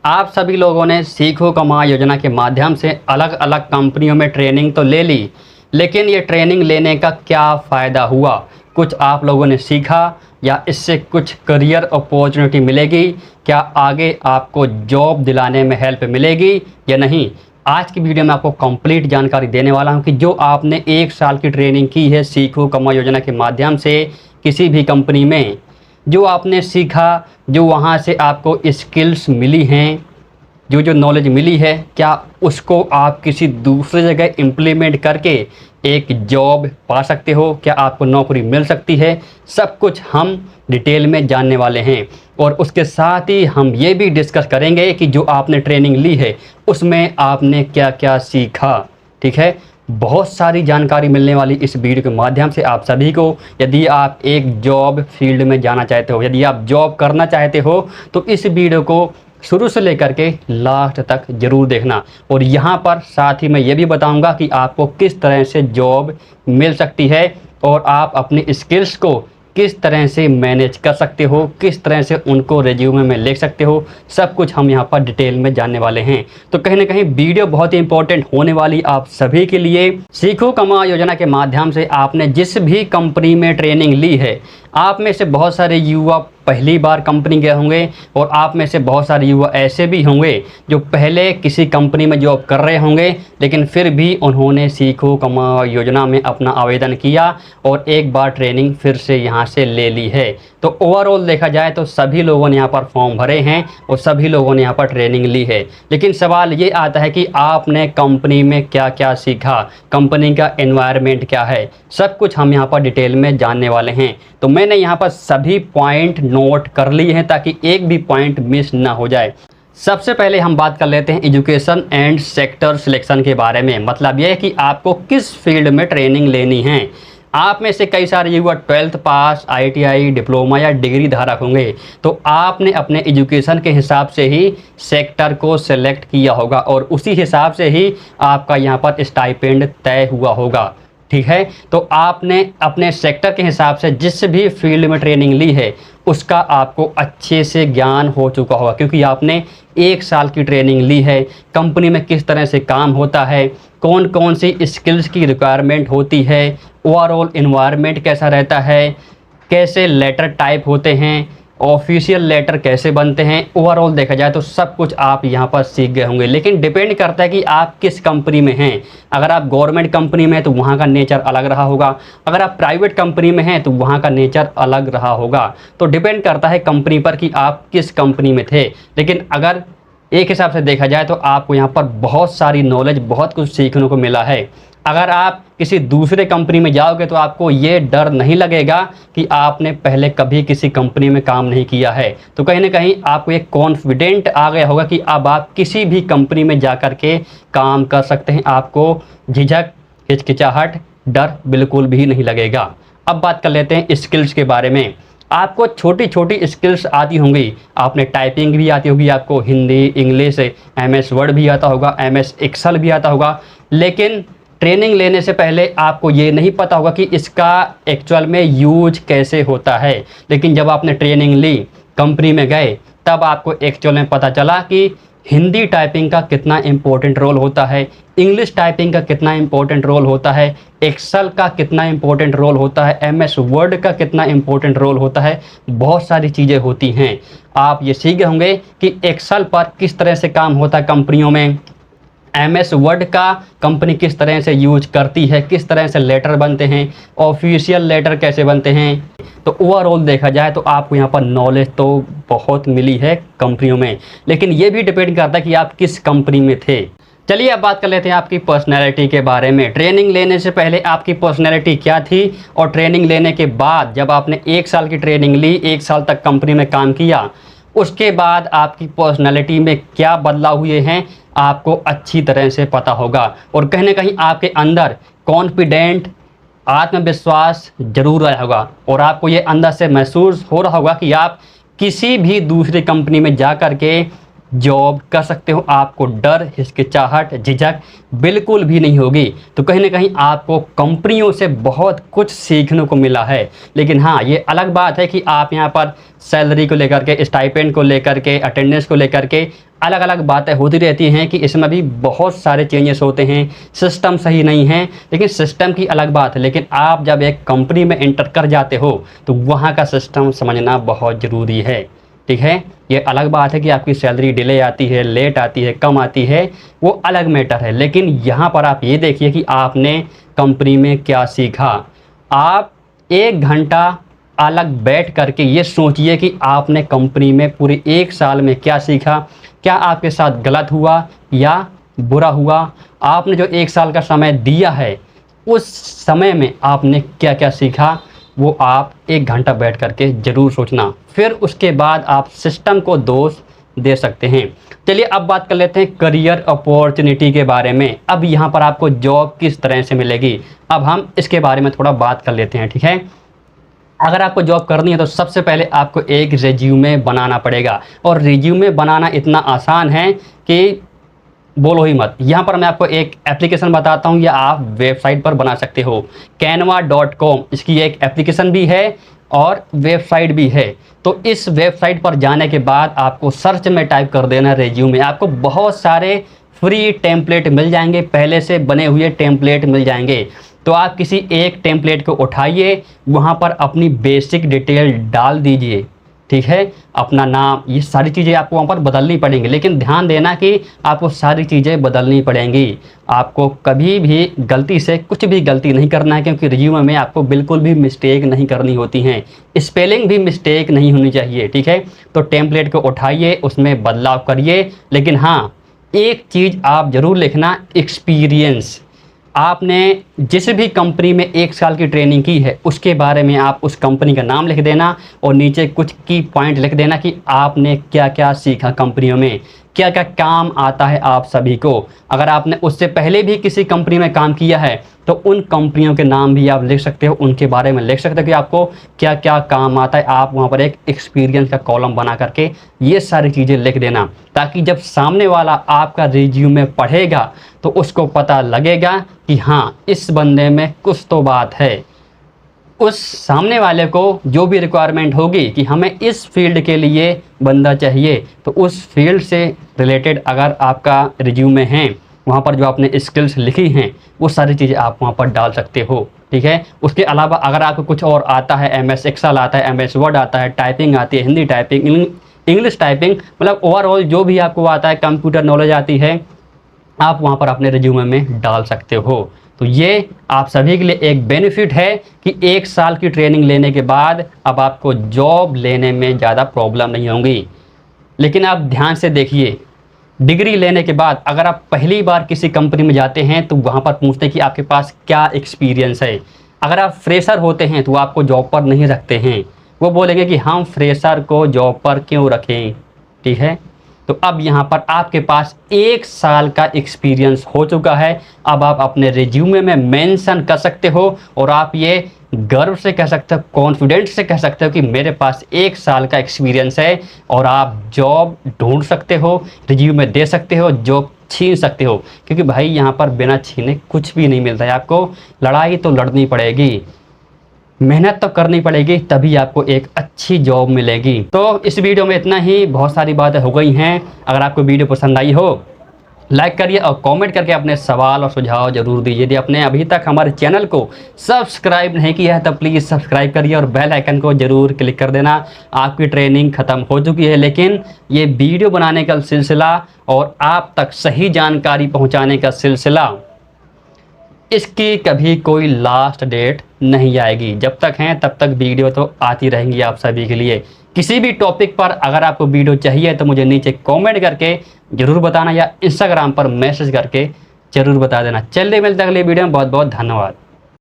आप सभी लोगों ने सीखो कमा योजना के माध्यम से अलग अलग कंपनियों में ट्रेनिंग तो ले ली, लेकिन ये ट्रेनिंग लेने का क्या फ़ायदा हुआ? कुछ आप लोगों ने सीखा या इससे कुछ करियर अपॉर्चुनिटी मिलेगी? क्या आगे आपको जॉब दिलाने में हेल्प मिलेगी या नहीं? आज की वीडियो में आपको कंप्लीट जानकारी देने वाला हूं कि जो आपने 1 साल की ट्रेनिंग की है सीखो कमा योजना के माध्यम से किसी भी कंपनी में, जो आपने सीखा, जो वहां से आपको स्किल्स मिली हैं, जो नॉलेज मिली है, क्या उसको आप किसी दूसरी जगह इम्प्लीमेंट करके एक जॉब पा सकते हो? क्या आपको नौकरी मिल सकती है? सब कुछ हम डिटेल में जानने वाले हैं और उसके साथ ही हम ये भी डिस्कस करेंगे कि जो आपने ट्रेनिंग ली है उसमें आपने क्या क्या सीखा। ठीक है, बहुत सारी जानकारी मिलने वाली इस वीडियो के माध्यम से आप सभी को। यदि आप एक जॉब फील्ड में जाना चाहते हो, यदि आप जॉब करना चाहते हो, तो इस वीडियो को शुरू से लेकर के लास्ट तक ज़रूर देखना। और यहाँ पर साथ ही मैं ये भी बताऊँगा कि आपको किस तरह से जॉब मिल सकती है और आप अपनी स्किल्स को किस तरह से मैनेज कर सकते हो, किस तरह से उनको रिज्यूमे में लिख सकते हो। सब कुछ हम यहाँ पर डिटेल में जानने वाले हैं। तो कहीं ना कहीं वीडियो बहुत ही इंपॉर्टेंट होने वाली आप सभी के लिए। सीखो कमा योजना के माध्यम से आपने जिस भी कंपनी में ट्रेनिंग ली है, आप में से बहुत सारे युवा पहली बार कंपनी गए होंगे और आप में से बहुत सारे युवा ऐसे भी होंगे जो पहले किसी कंपनी में जॉब कर रहे होंगे, लेकिन फिर भी उन्होंने सीखो कमा योजना में अपना आवेदन किया और एक बार ट्रेनिंग फिर से यहाँ से ले ली है। तो ओवरऑल देखा जाए तो सभी लोगों ने यहाँ पर फॉर्म भरे हैं और सभी लोगों ने यहाँ पर ट्रेनिंग ली है। लेकिन सवाल ये आता है कि आपने कंपनी में क्या क्या सीखा, कंपनी का एनवायरनमेंट क्या है, सब कुछ हम यहाँ पर डिटेल में जानने वाले हैं। तो मैंने यहाँ पर सभी पॉइंट नोट कर लिए हैं ताकि एक भी पॉइंट मिस ना हो जाए। सबसे पहले हम बात कर लेते हैं एजुकेशन एंड सेक्टर सिलेक्शन के बारे में। मतलब यह है कि आपको किस फील्ड में ट्रेनिंग लेनी है। आप में से कई सारे युवा 12th पास, ITI, डिप्लोमा या डिग्री धारक होंगे, तो आपने अपने एजुकेशन के हिसाब से ही सेक्टर को सिलेक्ट किया होगा और उसी हिसाब से ही आपका यहाँ पर स्टाइपेंड तय हुआ होगा। ठीक है, तो आपने अपने सेक्टर के हिसाब से जिस भी फील्ड में ट्रेनिंग ली है उसका आपको अच्छे से ज्ञान हो चुका होगा, क्योंकि आपने 1 साल की ट्रेनिंग ली है। कंपनी में किस तरह से काम होता है, कौन कौन सी स्किल्स की रिक्वायरमेंट होती है, ओवरऑल एनवायरनमेंट कैसा रहता है, कैसे लेटर टाइप होते हैं, ऑफिशियल लेटर कैसे बनते हैं, ओवरऑल देखा जाए तो सब कुछ आप यहाँ पर सीख गए होंगे। लेकिन डिपेंड करता है कि आप किस कंपनी में हैं। अगर आप गवर्नमेंट कंपनी में हैं तो वहाँ का नेचर अलग रहा होगा, अगर आप प्राइवेट कंपनी में हैं तो वहाँ का नेचर अलग रहा होगा। तो डिपेंड करता है कंपनी पर कि आप किस कंपनी में थे। लेकिन अगर एक हिसाब से देखा जाए तो आपको यहाँ पर बहुत सारी नॉलेज, बहुत कुछ सीखने को मिला है। अगर आप किसी दूसरे कंपनी में जाओगे तो आपको ये डर नहीं लगेगा कि आपने पहले कभी किसी कंपनी में काम नहीं किया है। तो कहीं ना कहीं आपको एक कॉन्फिडेंट आ गया होगा कि अब आप किसी भी कंपनी में जा कर के काम कर सकते हैं। आपको झिझक, हिचकिचाहट, डर बिल्कुल भी नहीं लगेगा। अब बात कर लेते हैं स्किल्स के बारे में। आपको छोटी छोटी स्किल्स आती होंगी, आपने टाइपिंग भी आती होगी, आपको हिंदी, इंग्लिश, MS वर्ड भी आता होगा, MS एक्सेल भी आता होगा। लेकिन ट्रेनिंग लेने से पहले आपको ये नहीं पता होगा कि इसका एक्चुअल में यूज कैसे होता है। लेकिन जब आपने ट्रेनिंग ली, कंपनी में गए, तब आपको एक्चुअल में पता चला कि हिंदी टाइपिंग का कितना इम्पोर्टेंट रोल होता है, इंग्लिश टाइपिंग का कितना इम्पोर्टेंट रोल होता है, एक्सेल का कितना इम्पोर्टेंट रोल होता है, MS वर्ड का कितना इम्पोर्टेंट रोल होता है। बहुत सारी चीज़ें होती हैं। आप ये सीख गए होंगे कि एक्सेल पर किस तरह से काम होता है कंपनियों में, MS वर्ड का कंपनी किस तरह से यूज करती है, किस तरह से लेटर बनते हैं, ऑफिशियल लेटर कैसे बनते हैं। तो ओवरऑल देखा जाए तो आपको यहाँ पर नॉलेज तो बहुत मिली है कंपनियों में, लेकिन ये भी डिपेंड करता है कि आप किस कंपनी में थे। चलिए अब बात कर लेते हैं आपकी पर्सनैलिटी के बारे में। ट्रेनिंग लेने से पहले आपकी पर्सनैलिटी क्या थी और ट्रेनिंग लेने के बाद जब आपने 1 साल की ट्रेनिंग ली, 1 साल तक कंपनी में काम किया, उसके बाद आपकी पर्सनैलिटी में क्या बदलाव हुए हैं आपको अच्छी तरह से पता होगा। और कहीं ना कहीं आपके अंदर कॉन्फिडेंट, आत्मविश्वास जरूर आया होगा और आपको ये अंदर से महसूस हो रहा होगा कि आप किसी भी दूसरी कंपनी में जा कर के जॉब कर सकते हो। आपको डर, हिचकिचाहट, झिझक बिल्कुल भी नहीं होगी। तो कहीं ना कहीं आपको कंपनियों से बहुत कुछ सीखने को मिला है। लेकिन हाँ, ये अलग बात है कि आप यहाँ पर सैलरी को लेकर के, स्टाइपेंड को लेकर के, अटेंडेंस को लेकर के अलग अलग बातें होती रहती हैं कि इसमें भी बहुत सारे चेंजेस होते हैं, सिस्टम सही नहीं है। लेकिन सिस्टम की अलग बात है, लेकिन आप जब एक कंपनी में एंटर कर जाते हो तो वहाँ का सिस्टम समझना बहुत ज़रूरी है। ठीक है, ये अलग बात है कि आपकी सैलरी डिले आती है, लेट आती है, कम आती है, वो अलग मैटर है। लेकिन यहाँ पर आप ये देखिए कि आपने कंपनी में क्या सीखा। आप 1 घंटा अलग बैठ करके ये सोचिए कि आपने कंपनी में पूरे 1 साल में क्या सीखा, क्या आपके साथ गलत हुआ या बुरा हुआ। आपने जो 1 साल का समय दिया है, उस समय में आपने क्या क्या सीखा, वो आप 1 घंटा बैठ करके ज़रूर सोचना। फिर उसके बाद आप सिस्टम को दोष दे सकते हैं। चलिए अब बात कर लेते हैं करियर अपॉर्चुनिटी के बारे में। अब यहाँ पर आपको जॉब किस तरह से मिलेगी, अब हम इसके बारे में थोड़ा बात कर लेते हैं। ठीक है, अगर आपको जॉब करनी है तो सबसे पहले आपको एक रिज्यूमे बनाना पड़ेगा। और रिज्यूमे बनाना इतना आसान है कि बोलो ही मत। यहाँ पर मैं आपको एक एप्लीकेशन बताता हूँ, या आप वेबसाइट पर बना सकते हो। canva.com इसकी एक एप्लीकेशन भी है और वेबसाइट भी है। तो इस वेबसाइट पर जाने के बाद आपको सर्च में टाइप कर देना रिज्यूमे। आपको बहुत सारे फ्री टेम्पलेट मिल जाएंगे, पहले से बने हुए टेम्पलेट मिल जाएंगे। तो आप किसी एक टेम्पलेट को उठाइए, वहाँ पर अपनी बेसिक डिटेल डाल दीजिए। ठीक है, अपना नाम, ये सारी चीज़ें आपको वहाँ पर बदलनी पड़ेंगी। लेकिन ध्यान देना कि आपको सारी चीज़ें बदलनी पड़ेंगी। आपको कभी भी गलती से कुछ भी गलती नहीं करना है, क्योंकि रिज्यूमे में आपको बिल्कुल भी मिस्टेक नहीं करनी होती हैं। स्पेलिंग भी मिस्टेक नहीं होनी चाहिए। ठीक है, तो टेम्पलेट को उठाइए, उसमें बदलाव करिए। लेकिन हाँ, एक चीज़ आप ज़रूर लिखना, एक्सपीरियंस। आपने जिस भी कंपनी में 1 साल की ट्रेनिंग की है, उसके बारे में आप उस कंपनी का नाम लिख देना और नीचे कुछ की पॉइंट लिख देना कि आपने क्या क्या सीखा, कंपनियों में क्या क्या काम आता है आप सभी को। अगर आपने उससे पहले भी किसी कंपनी में काम किया है तो उन कंपनियों के नाम भी आप लिख सकते हो, उनके बारे में लिख सकते हो कि आपको क्या क्या काम आता है। आप वहाँ पर एक एक्सपीरियंस का कॉलम बना करके ये सारी चीज़ें लिख देना, ताकि जब सामने वाला आपका रिज्यूमे पढ़ेगा तो उसको पता लगेगा कि हाँ, इस बंदे में कुछ तो बात है। उस सामने वाले को जो भी रिक्वायरमेंट होगी कि हमें इस फील्ड के लिए बंदा चाहिए, तो उस फील्ड से रिलेटेड अगर आपका रिज्यूमे है, वहाँ पर जो आपने स्किल्स लिखी हैं वो सारी चीज़ें आप वहाँ पर डाल सकते हो। ठीक है, उसके अलावा अगर आपको कुछ और आता है, MS एक्सेल आता है, MS वर्ड आता है, टाइपिंग आती है, हिंदी टाइपिंग, इंग्लिश टाइपिंग, मतलब ओवरऑल जो भी आपको आता है, कंप्यूटर नॉलेज आती है, आप वहाँ पर अपने रिज्यूमे में डाल सकते हो। तो ये आप सभी के लिए एक बेनिफिट है कि 1 साल की ट्रेनिंग लेने के बाद अब आपको जॉब लेने में ज़्यादा प्रॉब्लम नहीं होंगी। लेकिन आप ध्यान से देखिए, डिग्री लेने के बाद अगर आप पहली बार किसी कंपनी में जाते हैं तो वहाँ पर पूछते हैं कि आपके पास क्या एक्सपीरियंस है। अगर आप फ्रेशर होते हैं तो आपको जॉब पर नहीं रखते हैं, वो बोलेंगे कि हम फ्रेशर को जॉब पर क्यों रखें। ठीक है, तो अब यहाँ पर आपके पास 1 साल का एक्सपीरियंस हो चुका है। अब आप अपने रिज्यूमे में मेंशन कर सकते हो और आप ये गर्व से कह सकते हो, कॉन्फिडेंस से कह सकते हो कि मेरे पास 1 साल का एक्सपीरियंस है। और आप जॉब ढूंढ सकते हो, रिज्यूमे दे सकते हो, जॉब छीन सकते हो। क्योंकि भाई यहाँ पर बिना छीने कुछ भी नहीं मिलता है। आपको लड़ाई तो लड़नी पड़ेगी, मेहनत तो करनी पड़ेगी, तभी आपको एक अच्छी जॉब मिलेगी। तो इस वीडियो में इतना ही, बहुत सारी बातें हो गई हैं। अगर आपको वीडियो पसंद आई हो, लाइक करिए और कमेंट करके अपने सवाल और सुझाव जरूर दीजिए। यदि आपने अभी तक हमारे चैनल को सब्सक्राइब नहीं किया है तो प्लीज़ सब्सक्राइब करिए और बेल आइकन को ज़रूर क्लिक कर देना। आपकी ट्रेनिंग ख़त्म हो चुकी है, लेकिन ये वीडियो बनाने का सिलसिला और आप तक सही जानकारी पहुँचाने का सिलसिला, इसकी कभी कोई लास्ट डेट नहीं आएगी। जब तक हैं तब तक वीडियो तो आती रहेंगी आप सभी के लिए। किसी भी टॉपिक पर अगर आपको वीडियो चाहिए तो मुझे नीचे कमेंट करके ज़रूर बताना, या इंस्टाग्राम पर मैसेज करके ज़रूर बता देना। चलिए मिलते हैं अगले वीडियो में। बहुत बहुत धन्यवाद।